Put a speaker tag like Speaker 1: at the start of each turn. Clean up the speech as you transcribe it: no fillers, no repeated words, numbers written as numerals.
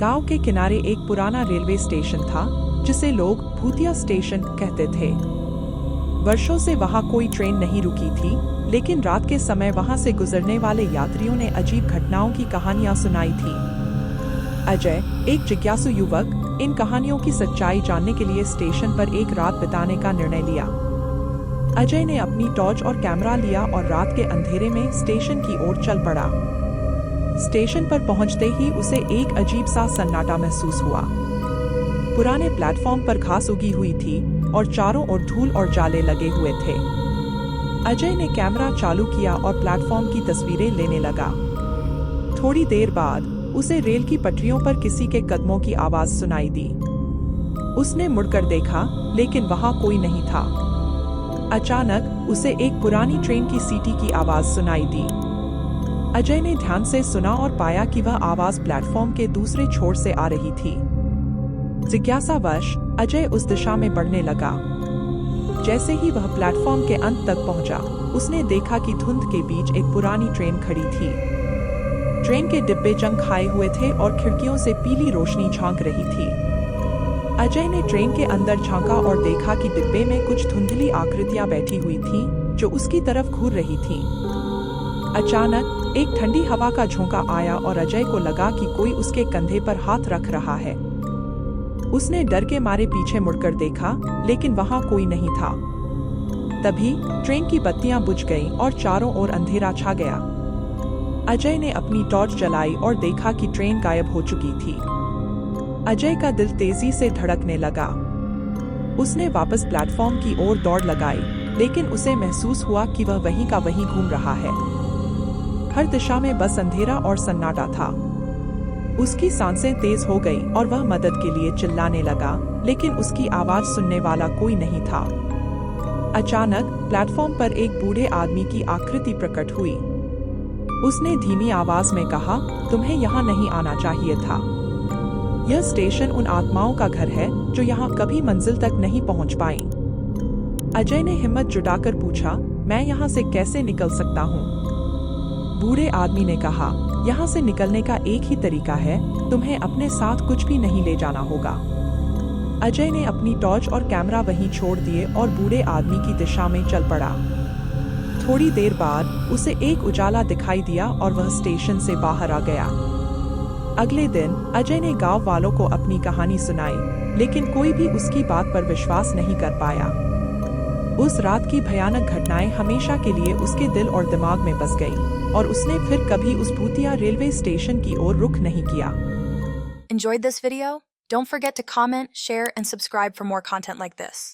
Speaker 1: गांव के किनारे एक पुराना रेलवे स्टेशन था जिसे लोग भूतिया स्टेशन कहते थे। वर्षों से वहां कोई ट्रेन नहीं रुकी थी, लेकिन रात के समय वहां से गुजरने वाले यात्रियों ने अजीब घटनाओं की कहानियां सुनाई थी। अजय, एक जिज्ञासु युवक, इन कहानियों की सच्चाई जानने के लिए स्टेशन पर एक रात बिताने का निर्णय लिया। अजय ने अपनी टॉर्च और कैमरा लिया और रात के अंधेरे में स्टेशन की ओर चल पड़ा। स्टेशन पर पहुंचते ही उसे एक अजीब सा सन्नाटा महसूस हुआ। पुराने प्लेटफॉर्म पर घास उगी हुई थी और चारों ओर धूल और जाले लगे हुए थे। अजय ने कैमरा चालू किया और प्लेटफॉर्म की तस्वीरें लेने लगा। थोड़ी देर बाद उसे रेल की पटरियों पर किसी के कदमों की आवाज सुनाई दी। उसने मुड़कर देखा, लेकिन वहां कोई नहीं था। अचानक उसे एक पुरानी ट्रेन की सीटी की आवाज सुनाई दी। अजय ने ध्यान से सुना और पाया कि वह आवाज प्लेटफॉर्म के दूसरे छोर से आ रही थी। जिज्ञासावश अजय उस दिशा में बढ़ने लगा। जैसे ही वह प्लेटफॉर्म के अंत तक पहुंचा, उसने देखा कि धुंध के बीच एक पुरानी ट्रेन खड़ी थी। ट्रेन के डिब्बे जंग खाए हुए थे और खिड़कियों से पीली रोशनी झांक रही थी। अजय ने ट्रेन के अंदर झांका और देखा कि डिब्बे में कुछ धुंधली आकृतियां बैठी हुई थीं, जो उसकी तरफ घूर रही थीं। अचानक एक ठंडी हवा का झोंका आया और अजय को लगा कि कोई उसके कंधे पर हाथ रख रहा है। उसने डर के मारे पीछे मुड़कर देखा, लेकिन वहां कोई नहीं था। तभी ट्रेन की बत्तियां बुझ गईं और चारों ओर अंधेरा छा गया। अजय ने अपनी टॉर्च जलाई और देखा कि ट्रेन गायब हो चुकी थी। अजय का दिल तेजी से धड़कने लगा। उसने वापस प्लेटफॉर्म की ओर दौड़ लगाई, लेकिन उसे महसूस हुआ कि वह वहीं का वहीं घूम रहा है। हर दिशा में बस अंधेरा और सन्नाटा था। उसकी सांसें तेज हो गई और वह मदद के लिए चिल्लाने लगा, लेकिन उसकी आवाज सुनने वाला कोई नहीं था। अचानक प्लेटफॉर्म पर एक बूढ़े आदमी की आकृति प्रकट हुई। उसने धीमी आवाज में कहा, तुम्हें यहाँ नहीं आना चाहिए था। यह स्टेशन उन आत्माओं का घर है जो यहाँ कभी मंजिल तक नहीं पहुँच पाई। अजय ने हिम्मत जुटाकर पूछा, मैं यहाँ से कैसे निकल सकता हूँ? बूढ़े आदमी ने कहा, यहाँ से निकलने का एक ही तरीका है, तुम्हें अपने साथ कुछ भी नहीं ले जाना होगा। अजय ने अपनी टॉर्च और कैमरा वहीं छोड़ दिए और बूढ़े आदमी की दिशा में चल पड़ा। थोड़ी देर बाद उसे एक उजाला दिखाई दिया और वह स्टेशन से बाहर आ गया। अगले दिन अजय ने गांव वालों को अपनी कहानी सुनाई, लेकिन कोई भी उसकी बात पर विश्वास नहीं कर पाया। उस रात की भयानक घटनाएं हमेशा के लिए उसके दिल और दिमाग में बस गई और उसने फिर कभी उस भूतिया रेलवे स्टेशन की ओर रुख नहीं किया।
Speaker 2: Enjoyed this video? Don't forget to comment, share, and subscribe for more content like this.